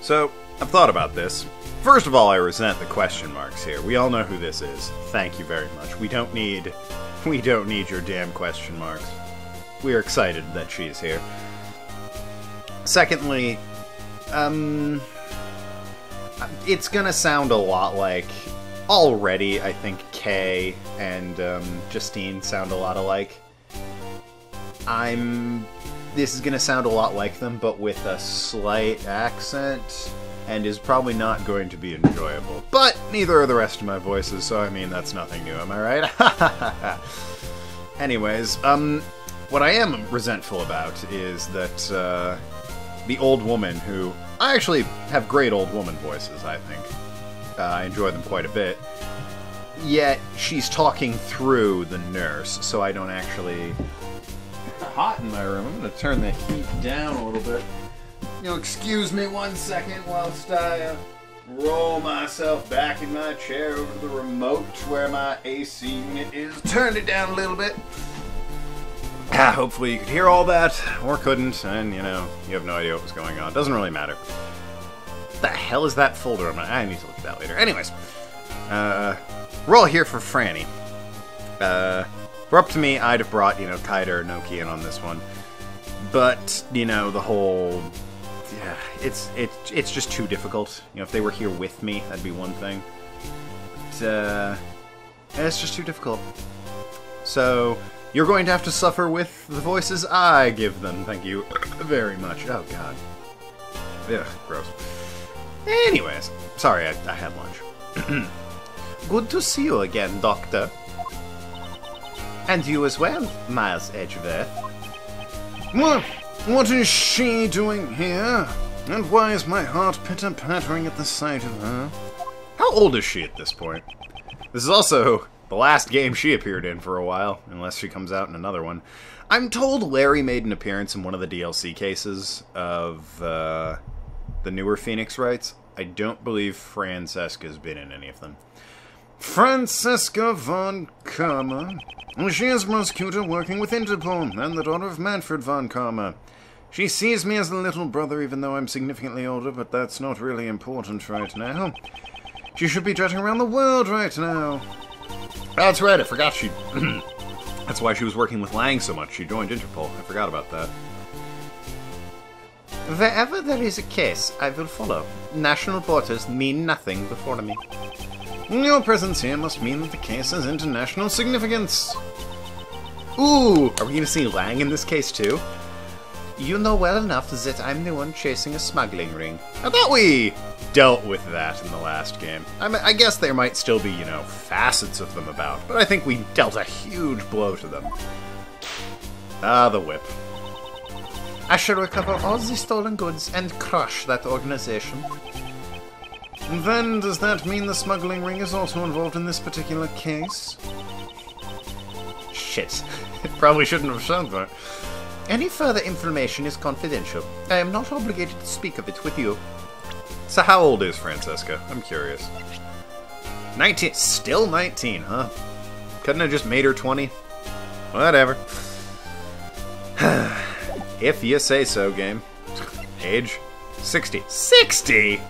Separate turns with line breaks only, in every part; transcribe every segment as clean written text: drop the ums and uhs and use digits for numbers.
So, I've thought about this. First of all, I resent the question marks here. We all know who this is. Thank you very much. We don't need your damn question marks. We are excited that she's here. Secondly, it's gonna sound a lot like... Already, I think Kay and Justine sound a lot alike. This is gonna sound a lot like them, but with a slight accent, and is probably not going to be enjoyable. But neither are the rest of my voices, so I mean, that's nothing new, am I right? Anyways, what I am resentful about is that the old woman who... I actually have great old woman voices, I think. I enjoy them quite a bit. Yet, she's talking through the nurse, so I don't actually... It's hot in my room. I'm going to turn the heat down a little bit. You'll excuse me 1 second whilst I roll myself back in my chair over to the remote where my AC unit is. Turned it down a little bit. Hopefully you could hear all that, or couldn't, and, you know, you have no idea what was going on. Doesn't really matter. What the hell is that folder? I need to look at that later. Anyways, we're all here for Franny. We're up to me, I'd have brought, you know, Kaida or Noki in on this one. But, you know, the whole... Yeah, it's just too difficult. You know, if they were here with me, that'd be one thing. But, it's just too difficult. So, you're going to have to suffer with the voices I give them. Thank you very much. Oh, God. Ugh, gross. Anyways, sorry, I had lunch. Good to see you again, Doctor. And you as well, Miles Edgeworth. What is she doing here? And why is my heart pitter-pattering at the sight of her? How old is she at this point? This is also the last game she appeared in for a while, unless she comes out in another one. I'm told Larry made an appearance in one of the DLC cases of the newer Phoenix Wrights. I don't believe Francesca's been in any of them. Francesca von Karma. She is prosecutor working with Interpol, and the daughter of Manfred von Karma. She sees me as a little brother, even though I'm significantly older, but that's not really important right now. She should be jetting around the world right now. That's right, I forgot she... That's why she was working with Lang so much. She joined Interpol. I forgot about that. Wherever there is a case, I will follow. National borders mean nothing before me. Your presence here must mean that the case has international significance. Ooh, are we going to see Lang in this case too? You know well enough that I'm the one chasing a smuggling ring. I thought we dealt with that in the last game. I guess there might still be, you know, facets of them about, but I think we dealt a huge blow to them. Ah, the whip. I shall recover all the stolen goods and crush that organization. Then, does that mean the smuggling ring is also involved in this particular case? Shit. Probably shouldn't have said that. Any further information is confidential. I am not obligated to speak of it with you. So how old is Francesca? I'm curious. 19. Still 19, huh? Couldn't have just made her 20? Whatever. If you say so, game. Age? 60. 60?!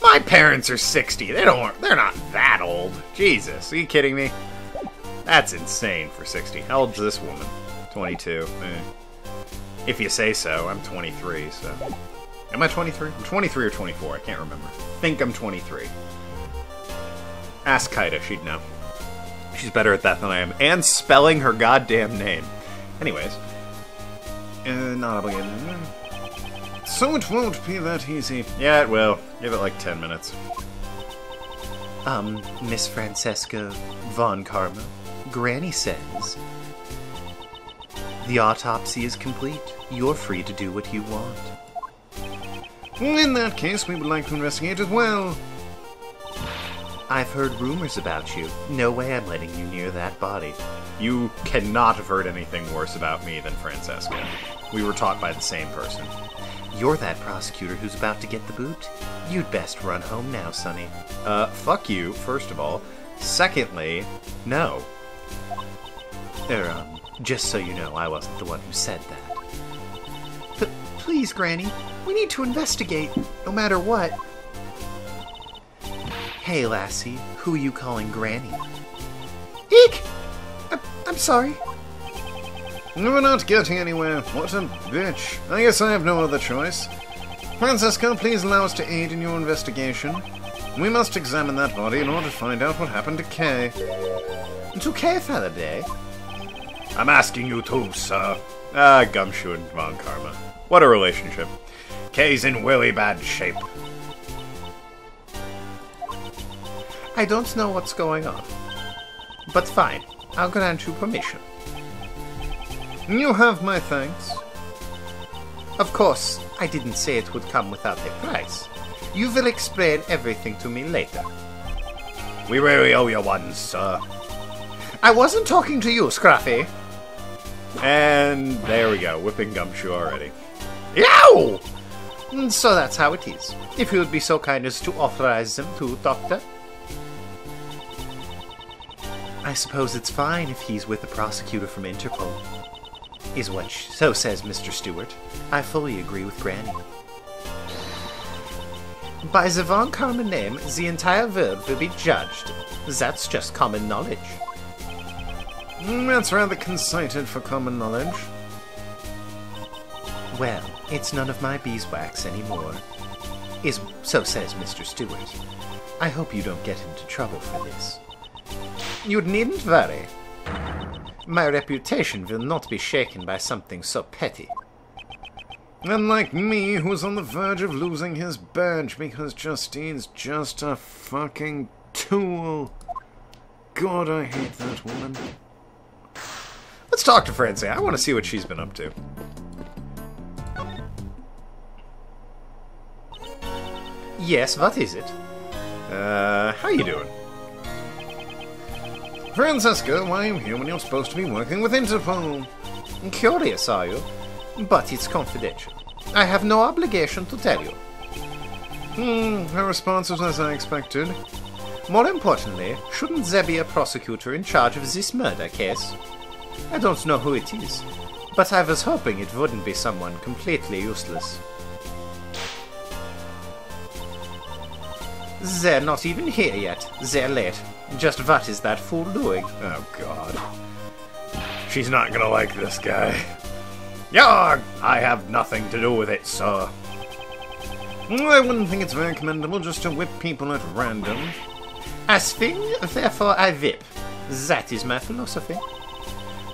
My parents are 60. They're not that old. Jesus, are you kidding me? That's insane for 60. How old is this woman? 22. If you say so, I'm 23, so... Am I 23? I'm 23 or 24, I can't remember. I think I'm 23. Ask Kaida, she'd know. She's better at that than I am. And spelling her goddamn name. Anyways. Not obligated. So it won't be that easy. Yeah, it will. Give it like 10 minutes. Miss Francesca von Karma, Granny says... The autopsy is complete. You're free to do what you want. In that case, we would like to investigate as well. I've heard rumors about you. No way I'm letting you near that body. You cannot have heard anything worse about me than Francesca. We were taught by the same person. You're that prosecutor who's about to get the boot? You'd best run home now, Sonny. Fuck you, first of all. Secondly, no. Just so you know, I wasn't the one who said that. Please, Granny,
We need to investigate, no matter what. Hey, lassie, who are you calling Granny? Eek! I'm sorry.
We're not getting anywhere. What a bitch. I guess I have no other choice. Francesca, please allow us to aid in your investigation. We must examine that body in order to find out what happened to Kay.
To Kay Faraday?
I'm asking you too, sir. Ah, Gumshoe and Von Karma. What a relationship. Kay's in really bad shape.
I don't know what's going on. But fine, I'll grant you permission.
You have my thanks.
Of course, I didn't say it would come without a price. You will explain everything to me later.
We really owe you one, sir.
I wasn't talking to you, Scruffy.
And there we go, whipping Gumshoe already.
Yow! So that's how it is. If you would be so kind as to authorize them to, Doctor. I suppose it's fine if he's with the prosecutor from Interpol. So says Mr. Stewart. I fully agree with Granny. By the Von Karma name, the entire world will be judged. That's just common knowledge.
That's rather conceited for common knowledge.
Well, it's none of my beeswax anymore. So says Mr. Stewart. I hope you don't get into trouble for this. You needn't worry. My reputation will not be shaken by something so petty.
Unlike me, who's on the verge of losing his badge because Justine's just a fucking tool. God, I hate that woman. Let's talk to Francie. I want to see what she's been up to.
Yes, what is it?
How you doing? Francesca, why are you here when you're supposed to be working with Interpol?
Curious, are you? But it's confidential. I have no obligation to tell you.
Her response was as I expected.
More importantly, shouldn't there be a prosecutor in charge of this murder case? I don't know who it is, but I was hoping it wouldn't be someone completely useless. They're not even here yet. They're late. Just what is that fool doing?
Oh, God. She's not gonna like this guy. Yarg! I have nothing to do with it, sir. I wouldn't think it's very commendable just to whip people at random.
As thing, therefore I whip. That is my philosophy.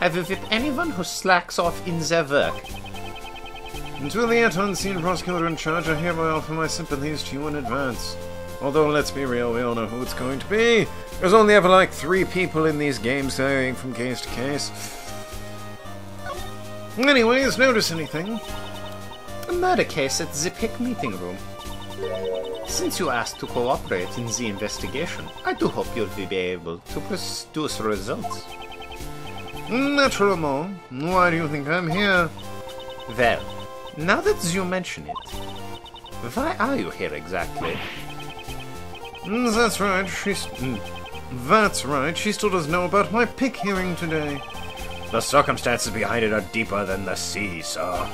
I will whip anyone who slacks off in their work.
To the yet unseen prosecutor in charge, I hereby offer my sympathies to you in advance. Although, let's be real, we all know who it's going to be. There's only ever like 3 people in these games varying from case to case. Anyways, notice anything?
A murder case at the PIC meeting room. Since you asked to cooperate in the investigation, I do hope you'll be able to produce results.
Naturally. Why do you think I'm here?
Well, now that you mention it, why are you here exactly?
That's right, she still doesn't know about my PIC hearing today. The circumstances behind it are deeper than the sea, sir.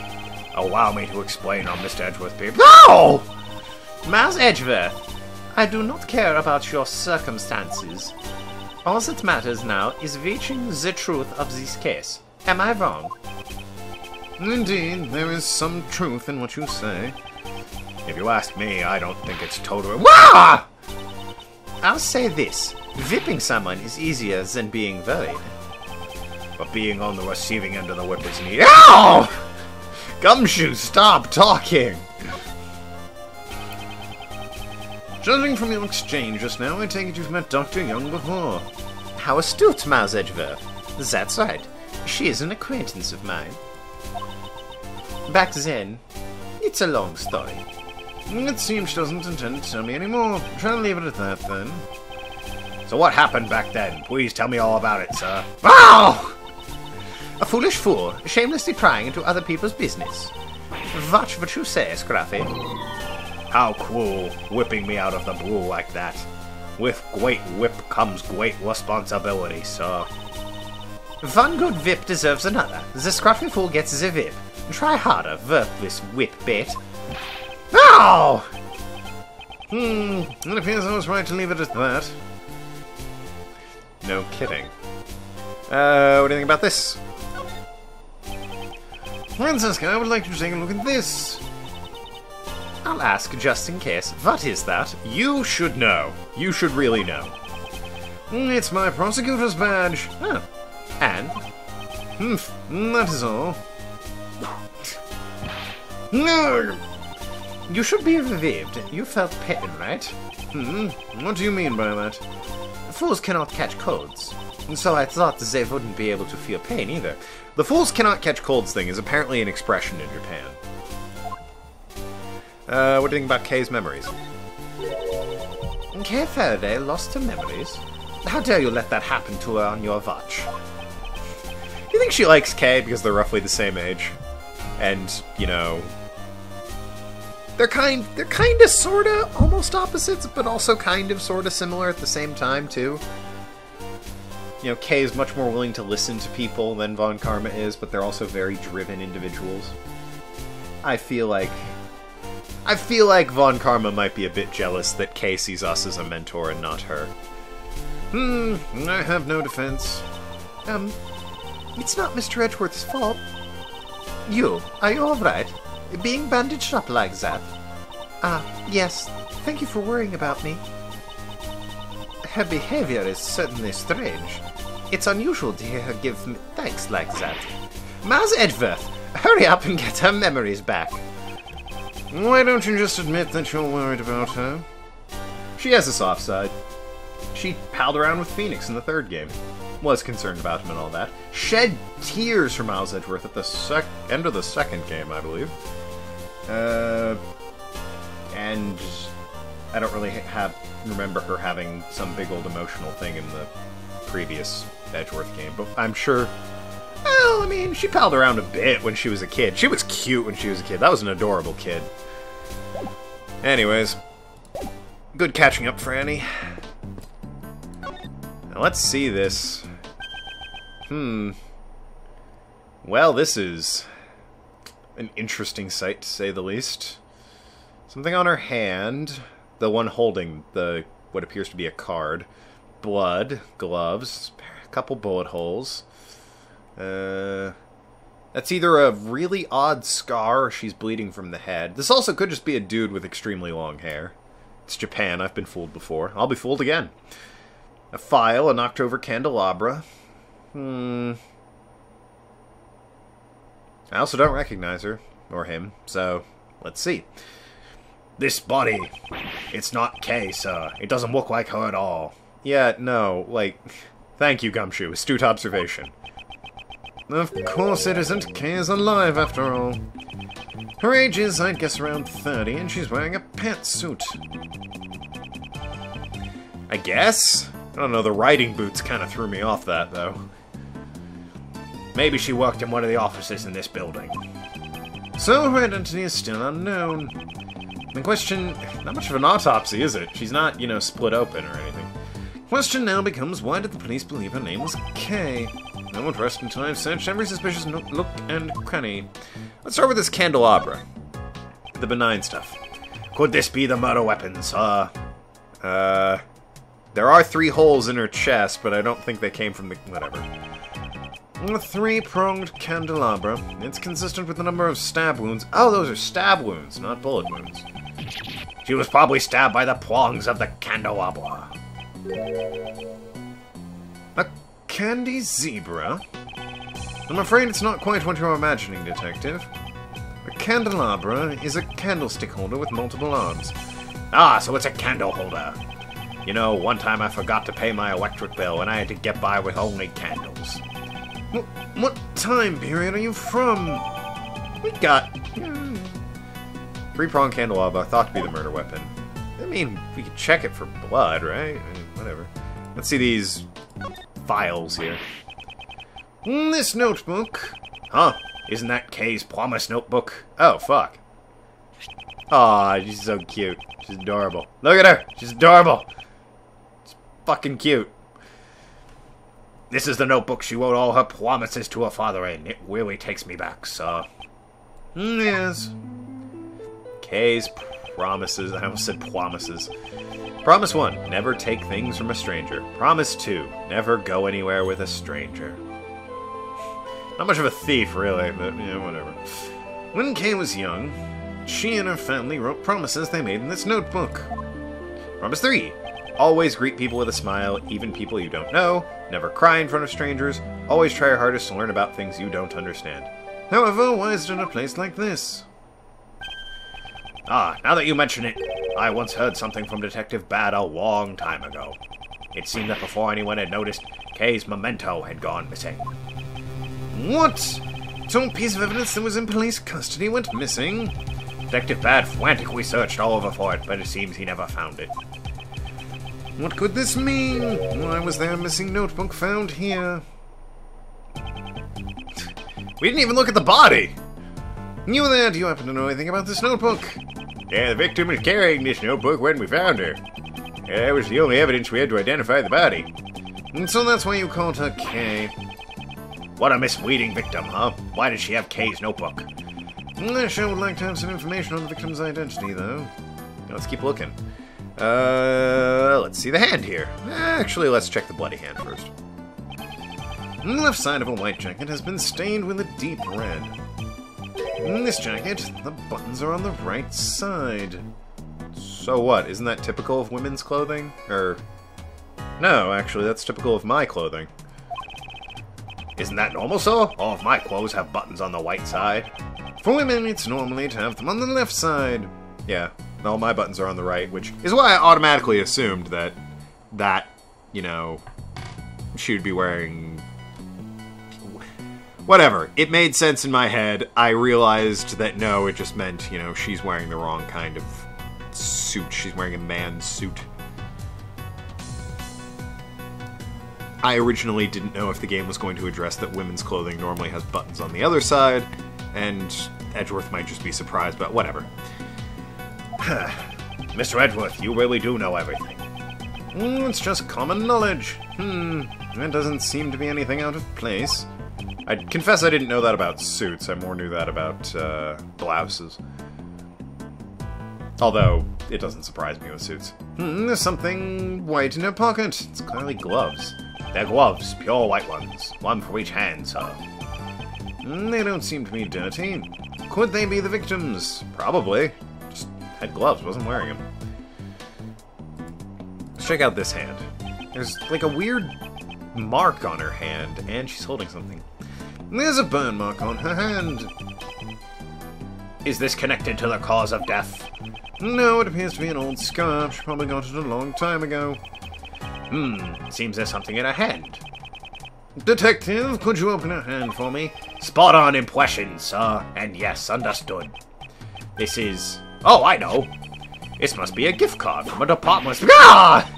Allow me to explain on Mr. Edgeworth, people.
No! Miles Edgeworth, I do not care about your circumstances. All that matters now is reaching the truth of this case. Am I wrong?
Indeed, there is some truth in what you say. If you ask me, I don't think it's totally— Wah!
I'll say this. Whipping someone is easier than being worried.
But being on the receiving end of the whip is neat. Ow! Gumshoe, stop talking! Judging from your exchange just now, I take it you've met Dr. Young before.
How astute, Miles Edgeworth. That's right. She is an acquaintance of mine. Back then, it's a long story.
It seems she doesn't intend to tell me anymore. Try to leave it at that, then. So what happened back then? Please tell me all about it, sir.
Ow! A foolish fool, shamelessly prying into other people's business. Watch what you say, Scruffy.
How cool, whipping me out of the blue like that. With great whip comes great responsibility, sir.
One good whip deserves another. The Scruffy fool gets the whip. Try harder, worthless whip bait.
Ow! It appears I was right to leave it at that. No kidding. What do you think about this? Francesca, I would like you to take a look at this.
I'll ask just in case. What is that?
You should know. You should really know.
It's my prosecutor's badge. Oh. And?
That is all.
No! You should be relieved. You felt pain, right?
What do you mean by that?
Fools cannot catch colds. And so I thought that they wouldn't be able to feel pain either.
The fools cannot catch colds thing is apparently an expression in Japan. What do you think about Kay's memories?
Kay Faraday lost her memories? How dare you let that happen to her on your watch?
You think she likes Kay because they're roughly the same age? And, you know... They're kinda, sorta, almost opposites, but also kind of, sorta similar at the same time, too. You know, Kay is much more willing to listen to people than Von Karma is, but they're also very driven individuals. I feel like Von Karma might be a bit jealous that Kay sees us as a mentor and not her. I have no defense.
It's not Mr. Edgeworth's fault. Are you alright? Being bandaged up like that? Yes. Thank you for worrying about me. Her behavior is certainly strange. It's unusual to hear her give me thanks like that. Mars Edgeworth, hurry up and get her memories back.
Why don't you just admit that you're worried about her? She has a soft side. She palled around with Phoenix in the third game. Was concerned about him and all that. Shed tears for Miles Edgeworth at the end of the second game, I believe. And I don't really remember her having some big old emotional thing in the previous Edgeworth game, but I'm sure... Well, I mean, she palled around a bit when she was a kid. She was cute when she was a kid. That was an adorable kid. Anyways, good catching up, Franny. Now let's see this. Well, this is an interesting sight, to say the least. Something on her hand. The one holding what appears to be a card. Blood, gloves, a couple bullet holes. That's either a really odd scar or she's bleeding from the head. This also could just be a dude with extremely long hair. It's Japan, I've been fooled before. I'll be fooled again. A file, a knocked over candelabra. I also don't recognize her, or him, so let's see. This body, it's not Kay, sir. It doesn't look like her at all. Yeah, no, like, thank you, Gumshoe. Astute observation. Of course it isn't. Kay is alive, after all. Her age is, I'd guess, around 30, and she's wearing a pantsuit. I guess? I don't know, the riding boots kind of threw me off that, though. Maybe she worked in one of the offices in this building. So her identity is still unknown. The question... Not much of an autopsy, is it? She's not, you know, split open or anything. Question now becomes, why did the police believe her name was Kay? I won't rest until I've searched every suspicious look and cranny. Let's start with this candelabra. The benign stuff. Could this be the murder weapon, sir? There are 3 holes in her chest, but I don't think they came from the... whatever. A 3-pronged candelabra. It's consistent with the number of stab wounds. Oh, those are stab wounds, not bullet wounds. She was probably stabbed by the prongs of the candelabra. A candy zebra? I'm afraid it's not quite what you're imagining, Detective. A candelabra is a candlestick holder with multiple arms. Ah, so it's a candle holder. You know, one time I forgot to pay my electric bill and I had to get by with only candles. What time period are you from? We got... 3-pronged candelabra, thought to be the murder weapon. I mean, we could check it for blood, right? I mean, whatever. Let's see these files here. This notebook. Huh? Isn't that Kay's promise notebook? Oh, fuck. Aw, she's so cute. She's adorable. Look at her! She's adorable! She's fucking cute. This is the notebook she wrote all her promises to her father in. It really takes me back, sir. Yes. Kay's Promises. I almost said promises. Promise 1. Never take things from a stranger. Promise 2. Never go anywhere with a stranger. Not much of a thief, really, but, whatever. When Kay was young, she and her family wrote promises they made in this notebook. Promise 3. Always greet people with a smile, even people you don't know. Never cry in front of strangers. Always try your hardest to learn about things you don't understand. However, why is it in a place like this? Ah, now that you mention it, I once heard something from Detective Bad a long time ago. It seemed that before anyone had noticed, Kay's memento had gone missing. What? Some piece of evidence that was in police custody went missing? Detective Bad frantically searched all over for it, but it seems he never found it. What could this mean? Why was there a missing notebook found here? We didn't even look at the body! You there, do you happen to know anything about this notebook? Yeah, the victim was carrying this notebook when we found her. That was the only evidence we had to identify the body. And so that's why you called her Kay. What a misleading victim, huh? Why did she have Kay's notebook? I sure would like to have some information on the victim's identity, though. Let's keep looking. Let's see the hand here. Actually, let's check the bloody hand first. The left side of a white jacket has been stained with a deep red. In this jacket, the buttons are on the right side. So what? Isn't that typical of women's clothing? Or... no, actually, that's typical of my clothing. Isn't that normal, sir? All of my clothes have buttons on the white side. For women, it's normally to have them on the left side. Yeah, all my buttons are on the right, which is why I automatically assumed that, you know, she would be wearing... whatever. It made sense in my head. I realized that no, it just meant, you know, she's wearing the wrong kind of suit. She's wearing a man's suit. I originally didn't know if the game was going to address that women's clothing normally has buttons on the other side, and Edgeworth might just be surprised, but whatever. Mr. Edgeworth, you really do know everything. It's just common knowledge. There doesn't seem to be anything out of place. I confess I didn't know that about suits. I more knew that about blouses. Although, it doesn't surprise me with suits. There's something white in her pocket. It's clearly gloves. They're gloves, pure white ones. One for each hand, sir. They don't seem to be dirty. Could they be the victims? Probably. Just had gloves, wasn't wearing them. Let's check out this hand. There's like a weird mark on her hand, and she's holding something. There's a burn mark on her hand. Is this connected to the cause of death? No, it appears to be an old scar. She probably got it a long time ago. Seems there's something in her hand. Detective, could you open her hand for me? Spot on impression, sir. And yes, understood. This is... oh, I know. This must be a gift card from a department... ah!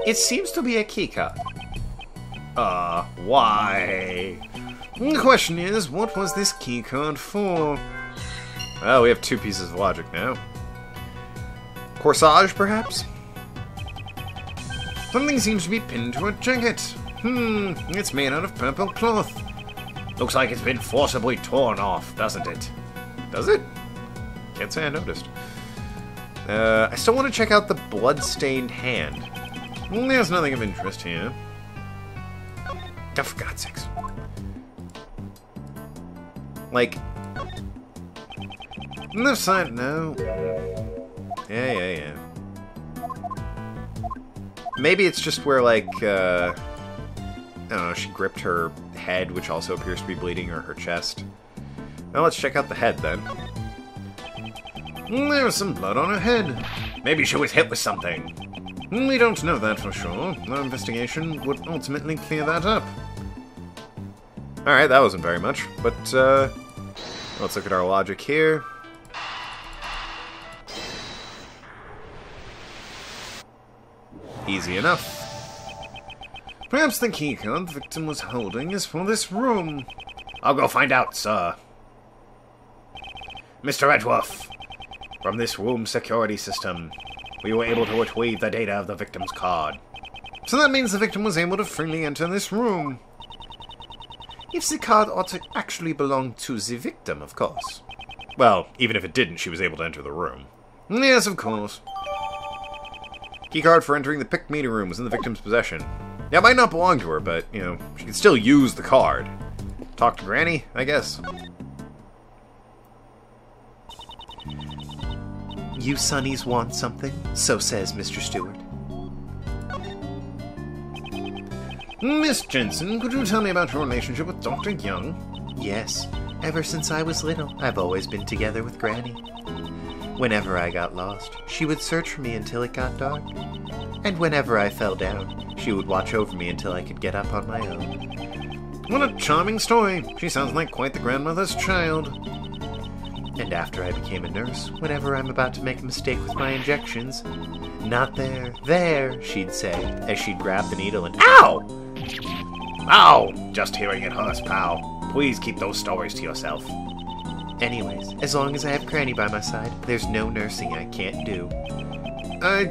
It seems to be a key card. Why? The question is, what was this key card for? Well, we have two pieces of logic now. Corsage, perhaps? Something seems to be pinned to her jacket. It's made out of purple cloth. Looks like it's been forcibly torn off, doesn't it? Does it? Can't say I noticed. I still want to check out the blood-stained hand. There's nothing of interest here. Oh, for God's sakes. Like... left side, no. Yeah. Maybe it's just where, like, I don't know, she gripped her head, which also appears to be bleeding, or her chest. Now let's check out the head, then. There's some blood on her head. Maybe she was hit with something. We don't know that for sure. Our investigation would ultimately clear that up. Alright, that wasn't very much, but, let's look at our logic here. Easy enough. Perhaps the keycard the victim was holding is for this room. I'll go find out, sir. Mr. Edgeworth, from this room's security system, we were able to retrieve the data of the victim's card. So that means the victim was able to freely enter this room. If the card ought to actually belong to the victim, of course. Well, even if it didn't, she was able to enter the room. Yes, of course. Keycard for entering the picked meeting room was in the victim's possession. Yeah, it might not belong to her, but, you know, she can still use the card. Talk to Granny, I guess.
You sonnies want something? So says Mr. Stewart.
Miss Jensen, could you tell me about your relationship with Dr. Young?
Yes. Ever since I was little, I've always been together with Granny. Whenever I got lost, she would search for me until it got dark. And whenever I fell down, she would watch over me until I could get up on my own.
What a charming story. She sounds like quite the grandmother's child.
And after I became a nurse, whenever I'm about to make a mistake with my injections, "Not there, there," she'd say, as she'd grab the needle and
Ow! Ow! Just hearing it hurts, pal. Please keep those stories to yourself.
Anyways, as long as I have Granny by my side, there's no nursing I can't do.
I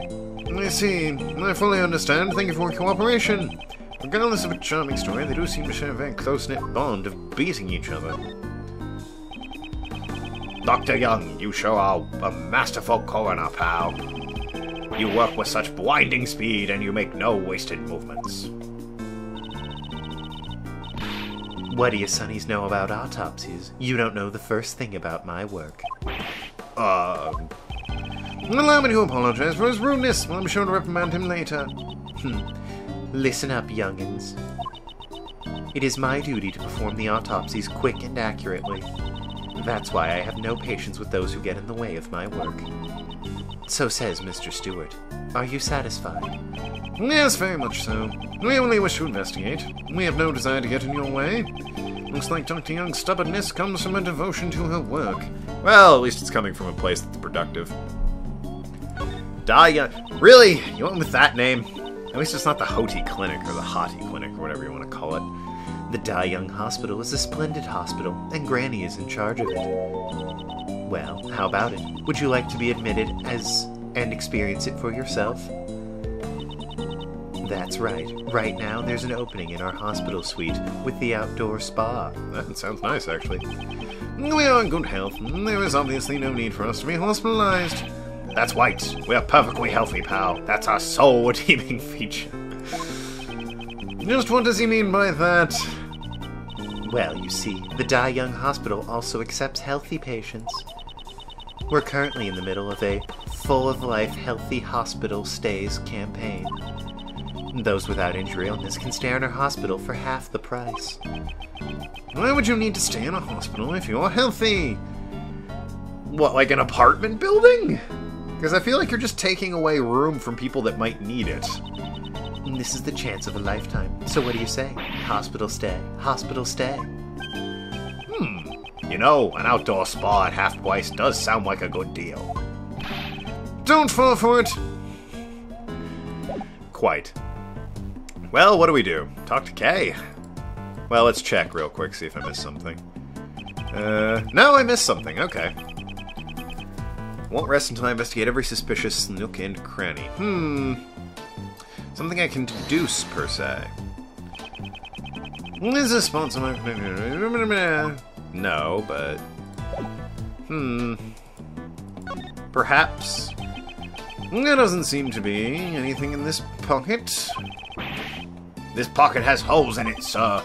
see. I fully understand. Thank you for your cooperation. Regardless of a charming story, they do seem to share a very close-knit bond of beating each other. Dr. Young, you sure are a masterful coroner, pal. You work with such blinding speed, and you make no wasted movements.
What do you sonnies know about autopsies? You don't know the first thing about my work.
Allow me to apologize for his rudeness. I'll be sure to reprimand him later.
Listen up, youngins. It is my duty to perform the autopsies quick and accurately. That's why I have no patience with those who get in the way of my work. So says Mr. Stewart. Are you satisfied?
Yes, very much so. We only wish to investigate. We have no desire to get in your way. Looks like Dr. Young's stubbornness comes from a devotion to her work. Well, at least it's coming from a place that's productive. Really? You went with that name? At least it's not the Hoti Clinic or the Hoti Clinic or whatever you want to call it.
The Da Young Hospital is a splendid hospital, and Granny is in charge of it. Well, how about it? Would you like to be admitted and experience it for yourself? That's right. Right now, there's an opening in our hospital suite with the outdoor spa.
That sounds nice, actually. We are in good health. There is obviously no need for us to be hospitalized. That's right. We are perfectly healthy, pal. That's our sole redeeming feature. Just what does he mean by that?
Well, you see, the Da Young Hospital also accepts healthy patients. We're currently in the middle of a full-of-life healthy hospital stays campaign. Those without injury or illness can stay in our hospital for half the price.
Why would you need to stay in a hospital if you're healthy? What, like an apartment building? Because I feel like you're just taking away room from people that might need it.
This is the chance of a lifetime. So what do you say? Hospital stay. Hospital stay.
You know, an outdoor spa at half price does sound like a good deal. Don't fall for it! Quite. Well, what do we do? Talk to Kay? Well, let's check real quick, see if I missed something. No, I missed something, okay. Won't rest until I investigate every suspicious nook and cranny. Something I can deduce, per se. Is this sponsor? No, but... Perhaps. There doesn't seem to be anything in this pocket. This pocket has holes in it, sir.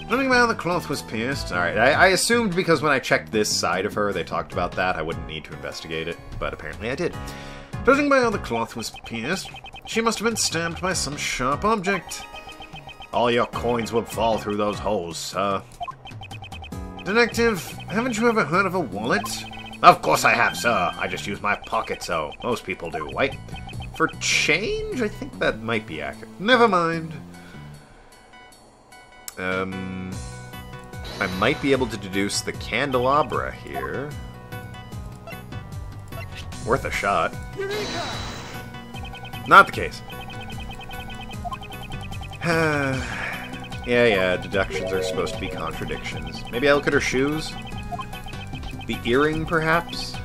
Judging by how the cloth was pierced... Alright, I assumed because when I checked this side of her, they talked about that, I wouldn't need to investigate it, but apparently I did. Judging by how the cloth was pierced, she must have been stabbed by some sharp object. All your coins would fall through those holes, sir. Detective, haven't you ever heard of a wallet? Of course I have, sir. I just use my pocket, so most people do, right? For change? I think that might be accurate. Never mind. I might be able to deduce the candelabra here. Worth a shot. Not the case. Yeah, deductions are supposed to be contradictions. Maybe I look at her shoes? The earring, perhaps?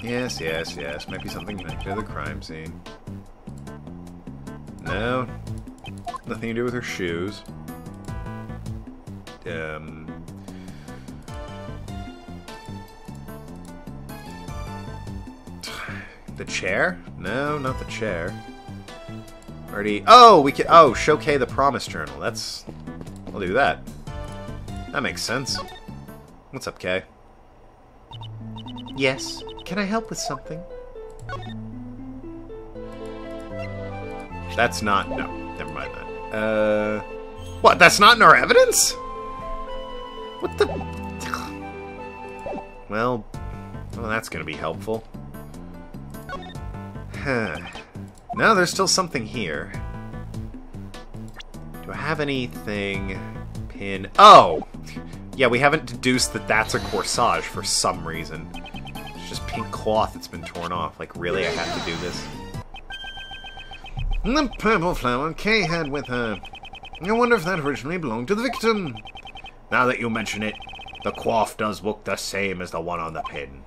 Yes. Might be something connected to the crime scene. No. Nothing to do with her shoes. The chair? No, not the chair. Already. Oh, we can. Oh, show Kay the promise journal. That's. I'll do that. That makes sense. What's up, Kay?
Yes. Can I help with something?
That's not. No, never mind that. What? That's not in our evidence? What the? Well, that's gonna be helpful. No, there's still something here. Do I have anything? Pin. Oh! Yeah, we haven't deduced that that's a corsage for some reason. It's just pink cloth that's been torn off. Like, really? I have to do this? The purple flower Kay had with her. I wonder if that originally belonged to the victim. Now that you mention it, the coif does look the same as the one on the pin.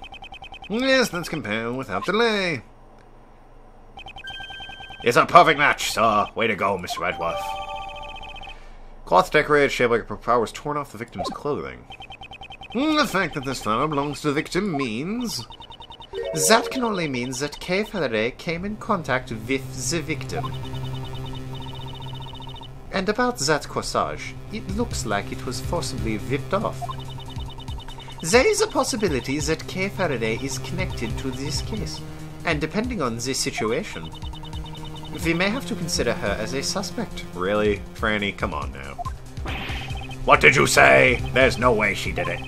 Yes, let's compare without delay. It's a perfect match, sir. Way to go, Mr. Edgeworth. Cloth decorated, shaped like a flower, was torn off the victim's clothing. The fact that this flower belongs to the victim means...
That can only mean that Kay Faraday came in contact with the victim. And about that corsage, it looks like it was forcibly ripped off. There is a possibility that Kay Faraday is connected to this case, and depending on the situation, we may have to consider her as a suspect.
Really? Franny, come on now. What did you say? There's no way she did it.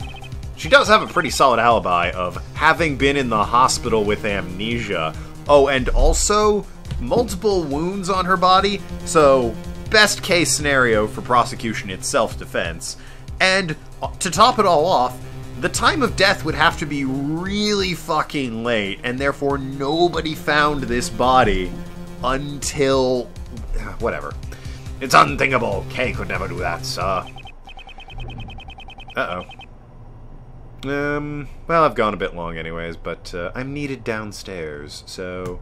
She does have a pretty solid alibi of having been in the hospital with amnesia. Oh, and also multiple wounds on her body, so best case scenario for prosecution, it's self-defense. And to top it all off, the time of death would have to be really fucking late, and therefore nobody found this body until... whatever. It's unthinkable. Kay could never do that, sir. Uh-oh. Well, I've gone a bit long anyways, but I'm needed downstairs, so...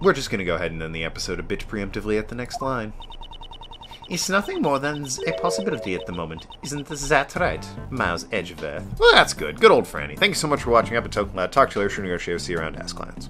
we're just gonna go ahead and end the episode a bit preemptively at the next line.
It's nothing more than a possibility at the moment. Isn't that right, Miles Edgeworth?
Well, that's good. Good old Franny. Thank you so much for watching up at Tokenlad. Talk to you later. Sure to see you around Ask Clans.